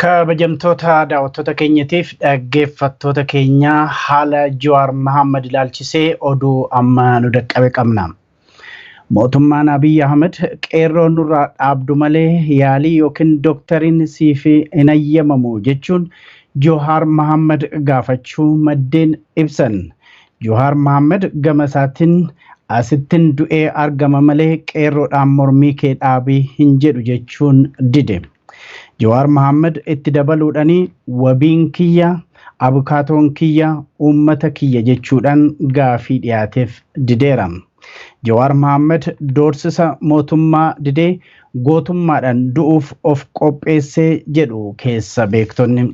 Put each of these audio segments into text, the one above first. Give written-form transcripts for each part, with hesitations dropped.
Kabajamtoota daawwattoota keenyatiif dhaggeeffattoota keenya haala Jawaar Mohaammed ilaalchisee oduu amma nu dhaqqabe qabna. Mootummaan Abiy Ahmed qeerroo nurraa dhaabdu malee yaalii yookiin doktariin siif hin eeyyamamu jechuun Jawaar Mohaammed gaafachuu maddeen ibsan. Jawaar Mohaammed gama isaatiin asittiin du'ee argama malee qeerroodhaan mormii kee dhaabii hin jedhu jechuun dide. Jawaar Mohaammed itti dabaluudhaani wabiin kiyya abukaatoon kiyya uummata kiyya jechuudhaan gaafii dhiyaateef dideera. Jawaar Mohaammed doorsisa mootummaa didee gootummaadhaan du'uuf of qopheessee jedhu keessa beektonni.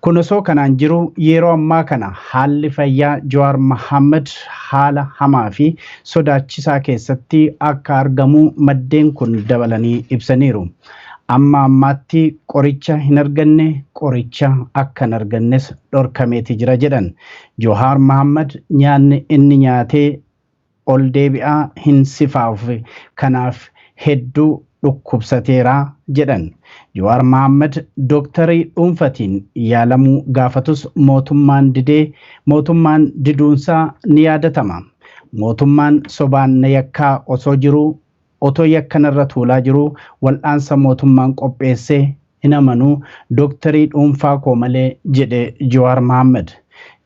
Kun osoo kanaan jiru yeroo ammaa kana haalli fayyaa Jawaar Mohaammed haala hamaa fi sodaachisaa keessatti akka argamu maddeen kun dabalanii ibsaniiru. Amma ammaatti qoricha hin arganne qoricha akka hin argannes dhorkameeti jira jedhan. Jawaar Mohaammed nyaanni inni nyaatee ol deebi'aa hin sifaaf kanaaf hedduu dhukkubsateera jedhan. Jawaar Mohaammed dooktarii dhuunfatiin yaalamuu gaafatus mootummaan diduunsaa ni yaadatama. Mootummaan sobaan na yakkaa osoo jiruu otoo yakkanarra tuulaa jiru wal'aansa mootummaan qopheessee hin amanuu dooktarii dhuunfaa koo malee jedhe Jawaar Mohaammed.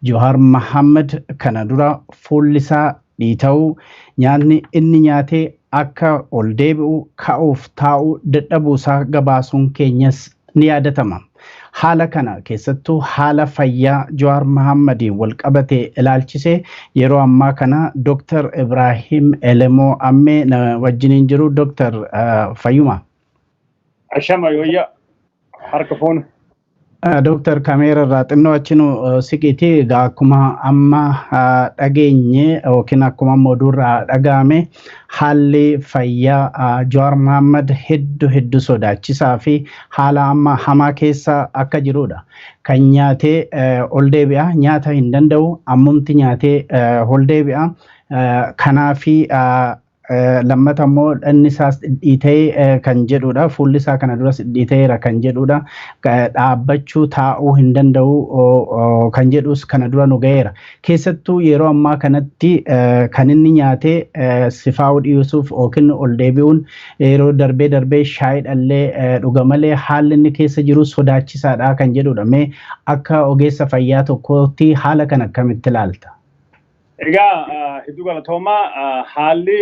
Jawaar Mohaammed kana dura fuullisaa dhiita'uu nyaanni inni nyaatee akka ol deebi'u ka'uuf taa'uu dadhabuusaa gabaasuun keenyas ni yaadatama. Haala kana keessattuu haala fayyaa Jawaar Mohaammed wal qabatee ilaalchisee yeroo ammaa kana Dr. Ibrahim Elemoo ammee na wajjiniin jiru. Dr. Fayyuma. Ashama yoyya harka foon. Dr. Kameera irraa xinnoo achinu siqiitii egaa akkuma amma dhageenye yookiin akkuma oduurraa dhagahame haalli fayyaa Jawaar Mohaammed hedduu sodaachisaa fi haala amma hamaa keessa akka jirudha. Kan nyaatee ol deebi'a nyaata hin danda'u ammumti nyaatee ol deebi'a kanaafi lammata immoo dhanni isaas dhiitee kan jedhudha. Fuulli isaa kana duras dhiiteera kan jedhudha. Dhaabbachuu taa'uu hin danda'u kan jedhus kana dura nu ga'eera. Keessattuu yeroo ammaa kanatti kan inni nyaatee sifaa'uu dhiisuuf yookiin ol deebi'uun yeroo darbee shaayidhallee dhuga malee haalli inni keessa jiru sodaachisaadha kan jedhudha. Mee akka ogeessa fayyaa tokkootti haala kana akkamitti ilaalta? Egaa hedduu galatoomaa haalli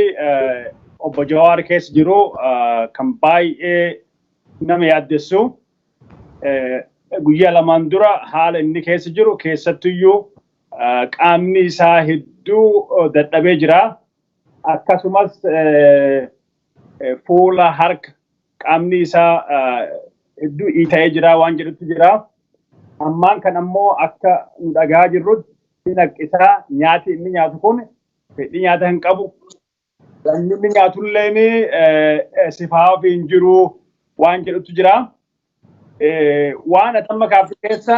obbo Jawaar keessa jiru kan baay'ee nama yaaddessu. Guyyaa lamaan dura haala inni keessa jiru keessattuyyuu qaamni isaa hedduu dadhabee jira. Akkasumas fuula harka qaamni isaa hedduu dhiita'ee jira waan jedhutti jira. Ammaan kan ammoo akka nu dhagaa jirrutti Isaa nyaati inni nyaatu kun fedhii nyaata hin qabu. Inni nyaatullee sifaaf hin jiru waan jedhutu jira. Waan atamma kaaftu keessa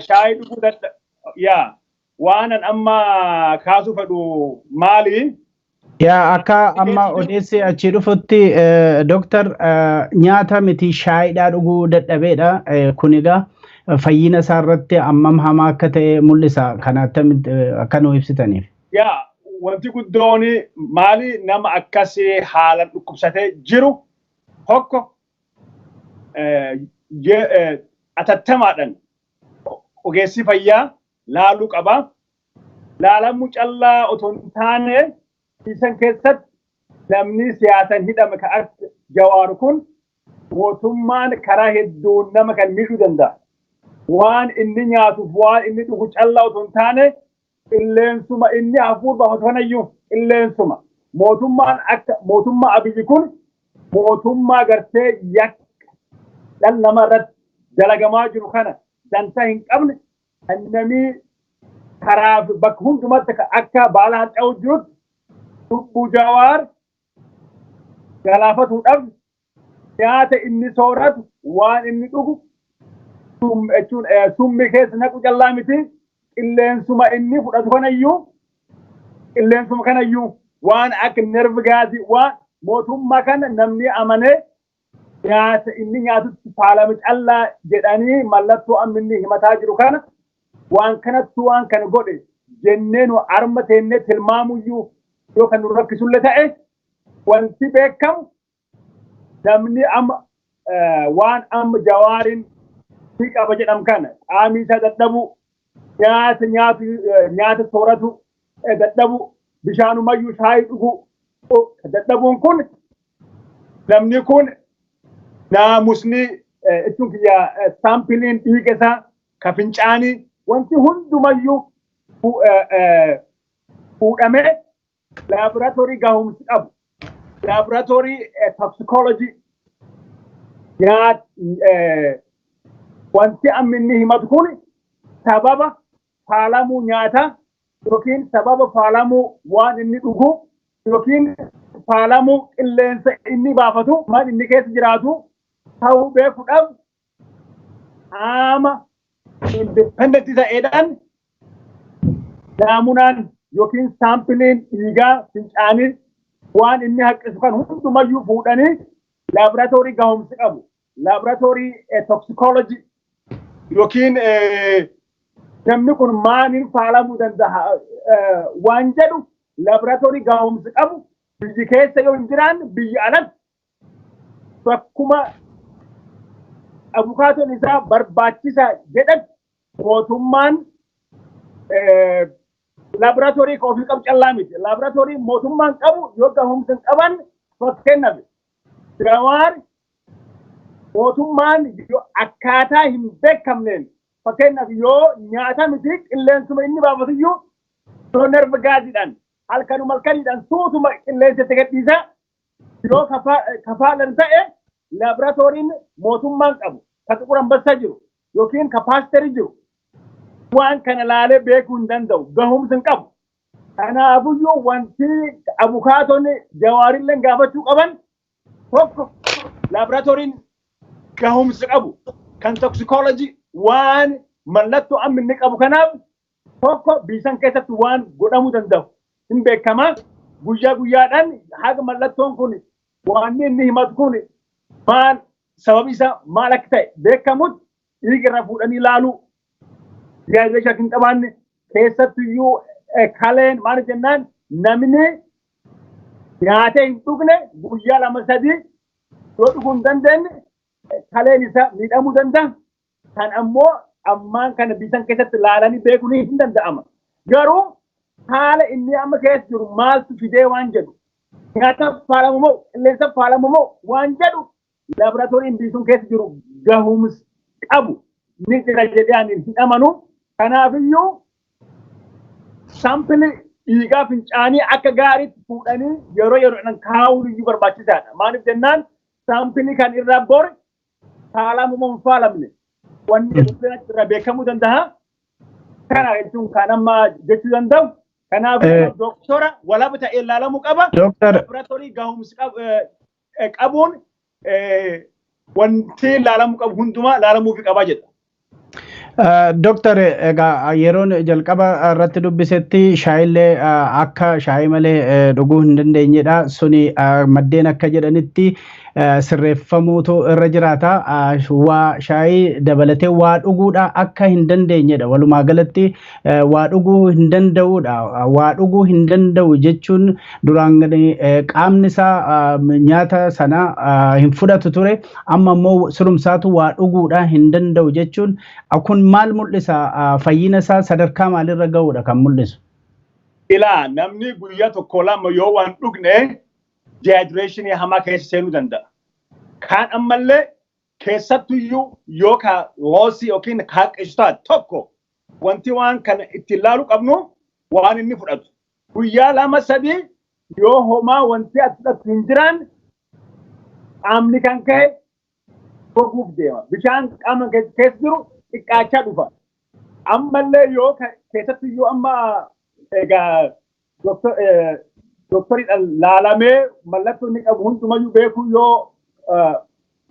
shaayii dhuguu dadha. Waan amma kaasuu fedhu maali? Akka amma odeessi achi dhufutti Dooktar nyaata miti shaayiidhaa dhuguu dadhabeedha. Kun egaa fayyina isaa irratti ammam hamaa akka ta'e mul'isa. Kana akka nu ibsitaniif. Wanti guddoon maali nama akkasii haala dhukkubsatee jiru tokko atattamaadhaan ogeessi fayyaa laaluu qaba. Laalamuu callaa otoo hin taane isan keessatti namni siyaasan hidhame kan akka Jawaar kun mootummaan karaa hedduun nama kan miidhuu danda'a. Waan inni nyaatuuf waan inni dhugu callaa otoo hin taane qilleensuma inni hafuur baafatayyuu qilleensuma mootummaan akka mootummaa Abiyyi kun mootummaa gartee yakka dhala nama irratti dalagamaa jiru kana dantaa hin qabne kan namni karaa bakka hundumatti akka baala hadhaa'u jirutti lubbuu Jawaar galaafatuudhaaf nyaata inni sooratu waan inni dhugu summi keessa naqu callaa miti qilleensuma inni fudhatu kanayyuu waan akka nervi gaasii waan mootummaa kana namni amanee nyaata inni nyaatutti faalame callaa jedhanii mallattoo amminni himataa jiru kana waan kanattu waan kana godhe jennee nu arma teennee tilmaamuyyuu yoo kan nu rakkisullee ta'e wanti beekamu namni amma waan amma Jawaariin ni qaba jedham kana qaamii isaa dadhabu nyaata sooratu dadhabu bishaanumayyuu shaayii dhugu dadhabuun kun namni kun naamusni ittiin kiyya saampiliin dhiiga isaa ka fincaanii wanti hundumayyuu fuudhamee laaboraatoorii gahumsi qabu laaboraatoorii toxicology wanti amminni himatu kun sababa faalamuu nyaataa yookiin sababa faalamuu waan inni dhugu yookiin faalamuu qilleensa inni baafatu maal inni keessa jiraatu ta'uu beekuudhaaf qaama independent ta'eedhaan naamunaan yookiin saampiliin dhiigaa fincaanii waan inni haqqisu kan hundumayyuu fuudhanii laaboraatoorii gahumsi qabu laaboraatoorii toxicology yookiin namni kun maaliin faalamuu danda'a waan jedhu laaboraatoorii gahumsi qabu biyyi keessa yoo hin jiraan biyya alatti bakkuma abukaatoon isaa barbaachisaa jedhan mootummaan laaboraatoorii ofii qabu callaa miti laaboraatoorii mootummaan qabu yoo gahumsa hin qaban fakkeenyaaf Jawaar mootummaan akkaataa hin beekamneen fakkeenyaaf yoo nyaata miti qilleensuma inni baafatuyyuu yoo nerva gaasiidhaan halkanuma halkaniidhaan suutuma qilleensa itti gadhiisa yoo kafaalan ta'e laaboraatooriin mootummaan qabu ka Xiquur Ambassaa jiru yookiin ka paasterii jiru waan kana laalee beekuu hin danda'u gahumsa hin qabu. Kanaafuyyuu wanti abukaatonni Jawaarillee gaafachuu qaban tokko laaboraatooriin gahumsa qabu kan toxicology waan mallattoo amma inni qabu kanaaf tokko biisan keessatti waan godhamuu danda'u hin beekama guyyaa guyyaadhaan haga mallattoon kun waan inni himatu kun maal sababi isaa maal akka ta'e beekamutti dhiiga irraa fuudhanii ilaaluu yaada shakkiin qabaanne keessattuyyuu kaleen maal jennaan namni nyaatee hin dhugne guyyaa lama sadii yoo dhuguu hin dandeenye kaleen isaa miidhamuu danda'a. Kan ammoo ammaan kana biisan keessatti laalanii beekuun hin danda'ama. Garuu haala inni amma keessa jiru maaltu fidee waan jedhu nyaata faalamu moo qilleensa faalamu moo waan jedhu laaboraatooriin biisuun keessa jiru gahumsi qabu ni jira jedhee ani hin amanu. Kanaafiyyuu saampilii dhiigaa fincaanii akka gaariitti fuudhanii yeroo yeroodhaan kaa'uun iyyuu barbaachisaadha. Maaliif jennaan saampilii kan irraa bori faalamu moo hin faalamne wanni irraa beekamuu danda'a. Kana jechuun kan amma jechuu danda'u. Kanaaf doktora walaaba ta'ee ilaalamuu qaba. Laaboraatoorii gahumsi qabuun wanti ilaalamuu qabu hundumaa ilaalamuufi qaba jedha. Doktor egaa yeroon jalqaba irratti dubbisetti shaayillee akka shaayii malee dhuguu hin dandeenyedha. Suni maddeen akka jedhanitti sirreeffamuutu irra jiraata. Waa shaayii dabalatee waa dhuguudha akka hin dandeenyedha. Walumaa galatti waa dhuguu hin danda'uudha. Waa dhuguu hin danda'u jechuun duraan qaamni isaa nyaata sana hin fudhatu ture. Amma immoo surumsaatu waa dhuguudha hin danda'u jechuun akkun maal mul'isa fayyina isaa sadarkaa maalirra ga'uudha kan mul'isu? Ilaa namni guyyaa tokko lama yoo waan dhugne dehydrationii hamaa keessa seenuu danda'a. Kaan ammallee keessattuyyuu yoo ka loosii yookiin haqqisaa tokko wanti waan kana itti ilaaluu qabnu waan inni fudhatu. Guyyaa lama sadii yoo homaa wanti ati fudhatu hin jiraan qaamni kan ka'e goguuf deema. Bishaan qaama keessa jiru xiqqaachaa dhufa. Ammallee yoo keessattuyyuu amma egaa doktoriidhaan laalamee mallattoo inni qabu hundumayyuu beekuu yoo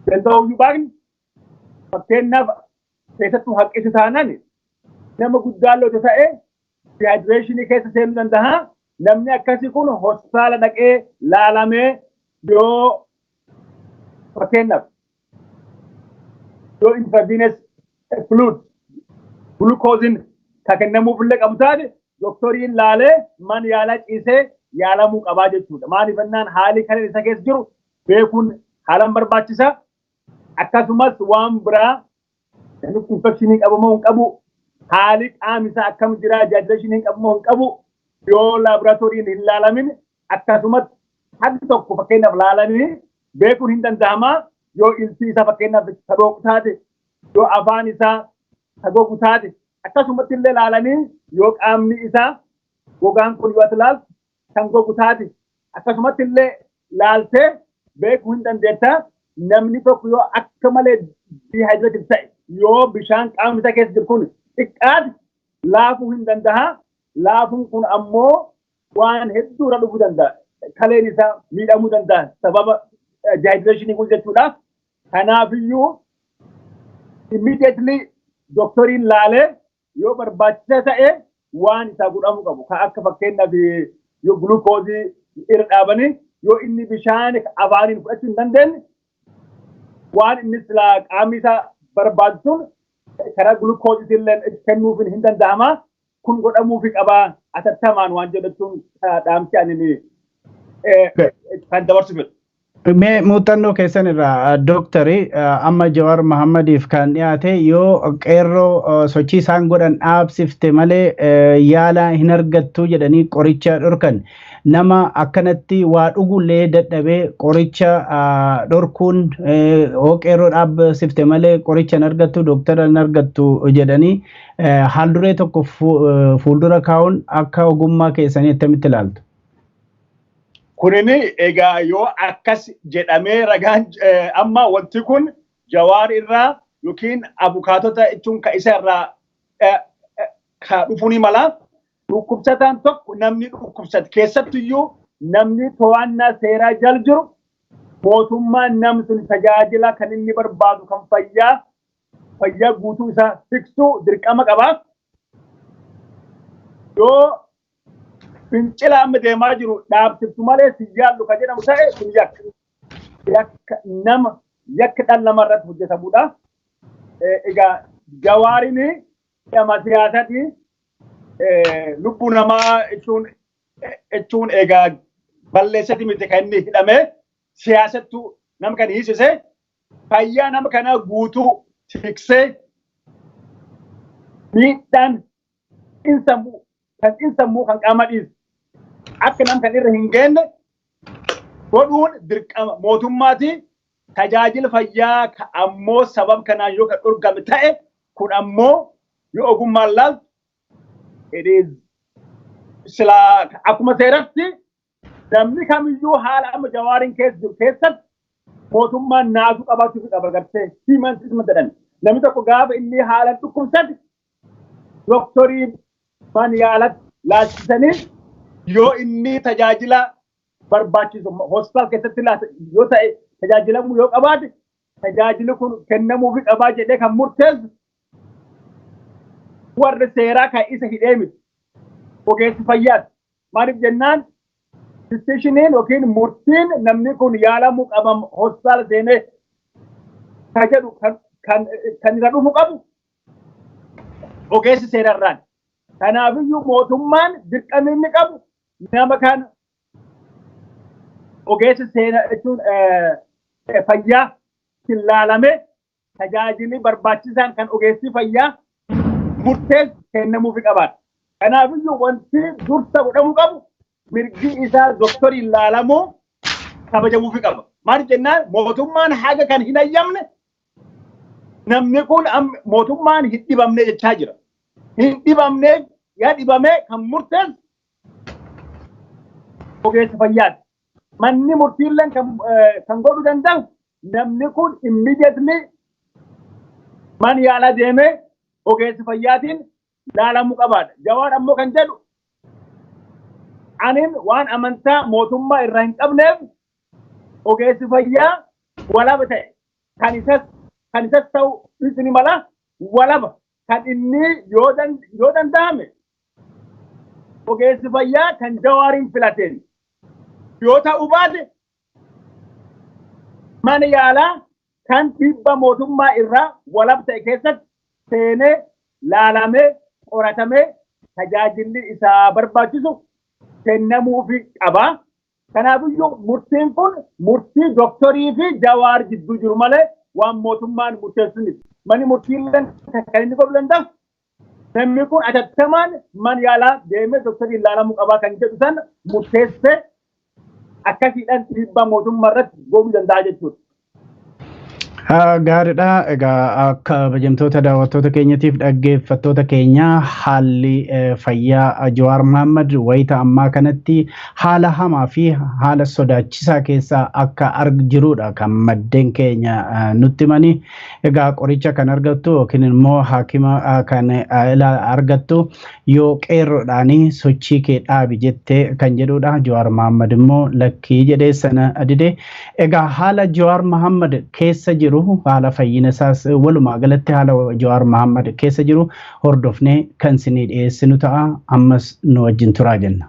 danda'uyyuu baaqni fakkeenyaaf keessattuu haqqisu taanaan nama guddaallee ta'e dehydrationii keessa seenuu danda'a. Namni akkasii kun hospitaala dhaqee laalamee yoo fakkeenyaaf yoo intravenous fluid glucose ka kennamuuf illee qabu taate doktoriin laalee man yaalaa ciisee yaalamuu qabaa jechuudha. Maaliif jennaan haalli kan isa keessa jiru beekuun haalan barbaachisaa. Akkasumas waan biraa infekshinii qabu moo hin qabu, haalli qaama isaa akkam jira, jaajilashinii qabu moo hin qabu yoo laaboraatooriin hin laalamin akkasumas haalli tokko fakkeenyaaf laalanii beekuun hin danda'ama. Yoo ilti isaa fakkeenyaaf sadooqu taate, yoo afaan isaa sagogu taate, akkasumatti illee laalanii yoo qaamni isaa gogaan kun yoo ilaaltu kan gogu taate, akkasumatti illee laaltee beekuu hin dandeetta. Namni tokko yoo akka malee dehydrated ta'e yoo bishaan qaamni isaa keessa jiru kun xiqqaate laafuu hin danda'a. Laafuun kun ammoo waan hedduu irra dhufuu danda'a. Kaleen isaa miidhamuu danda'a sababa dehydrationii kun jechuudha. Kanaafiyyuu immediately doktoriin laalee yoo barbaachisaa ta'e waan isaa godhamuu qabu. Kan akka fakkeenyaaf yoo gulukoozii irra dhaabanii yoo inni bishaan afaaniin fudhachuu hin dandeenye waan inni silaa qaamni isaa barbaadu sun karaa gulukoozii illee kennuuf hin danda'ama. Kun godhamuufi qabaa atattamaan waan jedhachuun dhaamsi ani kan dabarsu fedhu. Mee muuxannoo keessan irraa doktari amma Jawaar Mahaammadiif kan dhiyaate yoo qeerroo sochii isaan godhan dhaabsifte malee yaala hin argattu jedhanii qoricha dhorkan nama akkanatti waa dhugullee dadhabee qoricha dhorkuun yoo qeerroo dhaabsifte malee qoricha hin argattu doktara hin argattu jedhanii haalduree tokko fuuldura kaa'uun akka ogummaa keessanii attamitti ilaaltu? Kunini egaa yoo akkas jedhamee ragaan amma wanti kun Jawaar irraa yookiin abukaatota jechuun ka isa irraa ka dhufuu ni mala. Dhukkubsataan tokko namni dhukkubsate keessattiyyuu namni to'annaa seeraa jala jiru mootummaan namni sun tajaajila kan inni barbaadu kan fayyaa guutuu isaa tiksuu dirqama qaba. Yoo fincila amma deemaa jiru dhaabsiftu malee si yaallu ka jedhamu ta'e kun yakka dhala namaa irratti hojjetamudha. Egaa Jawaariin dhama siyaasati lubbuu namaa jechuun egaa balleessati miti kan inni hidhame siyaasattu nama kan hiisise fayyaa nama kana guutuu tiksee miidhaan insammuu kan qaama dhiisu akka nam kan irra hin geenne godhuun dirqama mootummaati. Tajaajila fayyaa ammoo sabab kanaan yoo kan dhorgame ta'e kun ammoo yoo ogummaan laaltu silaa akkuma seeratti namni kamiyyuu haala amma Jawaariin keessa jiru keessatti mootummaan naasuu qabaachuu qaba gartee himan jedhan. Namni tokko gaafa inni haala dhukkubsate doktoriin man yaalatti laalchisanii yoo inni tajaajila barbaachisu hospitaal keessatti yoo ta'e tajaajilamuu yoo qabaate tajaajili kun kennamuufi qabaa jedhee kan murteessu warri seeraa kan isa hidhee miti ogeessi fayyaati. Maaliif jennaan disishiniin yookiin murtiin namni kun yaalamuu qabam hospitaala seenee ka jedhu kan irra dhufu qabu ogeessi seerarraan. Kanaafiyyuu mootummaan dirqama inni qabu nama kan ogeessi seera jechuun fayyaa ilaalame tajaajilli barbaachisaan kan ogeessi fayyaa murteessu kennamuufi qabaadha. Kanaafiyyuu wanti dursa godhamuu qabu mirgi isaa doktoriin ilaalamuu kabajamuufi qaba. Maaliif jennaan mootummaan haga kan hin hayyamne namni kun mootummaan hin dhibamne jechaa jira. Hin dhibamne yaa dhibame kan murteessu ogeessa fayyaati. Manni murtiillee kan godhuu danda'u namni kun immediately man yaala deemee ogeessi fayyaatiin ilaalamuu qabaadha. Jawaar ammoo kan jedhu anin waan amantaa mootummaa irraa hin qabneef ogeessi fayyaa walaba ta'e kan isas ta'u ni mala walaba kan inni yoo danda'ame ogeessi fayyaa kan Jawaariin filateen yoo ta'u baate mana yaalaa kan dhibba mootummaa irraa walab ta'e keessatti seenee laalamee qoratamee tajaajilli isaa barbaachisu kennamuufi qaba. Kanaafiyyuu murtiin kun murtii doktorii fi Jawaar jidduu jiru malee waan mootummaan murteessuun mani murtiileen kan inni godhuu danda'u. Namni kun atattamaan man yaalaa deemee doktorii ilaalamuu qabaa kan jedhu san murteessee akkasiidhaan dhiibbaa mootummaa irratti gochuu danda'a jechuudha. Gaariidha. Egaa akka kabajamtoota daawwattoota keenyatiif dhaggeeffattoota keenya haalli fayyaa Jawaar Mohaammed wayita ammaa kanatti haala hamaa fi haala sodaachisaa keessa akka jirudha kan maddeen keenya nutti himanii. Egaa qoricha kan argattu yookiin immoo haakima kan argattu yoo qeerroodhaan sochii kee dhaabi jettee kan jedhudha. Jawaar Mohaammed immoo lakkii jedhee sana dide. Egaa haala Jawaar Mohaammed keessa jiru haala fayyina isaas walumaa galatti haala Jawaar Mohaammed keessa jiru hordofnee kan isinii dhiyeessinu ta'a. Ammas nu wajjin turaa jenna.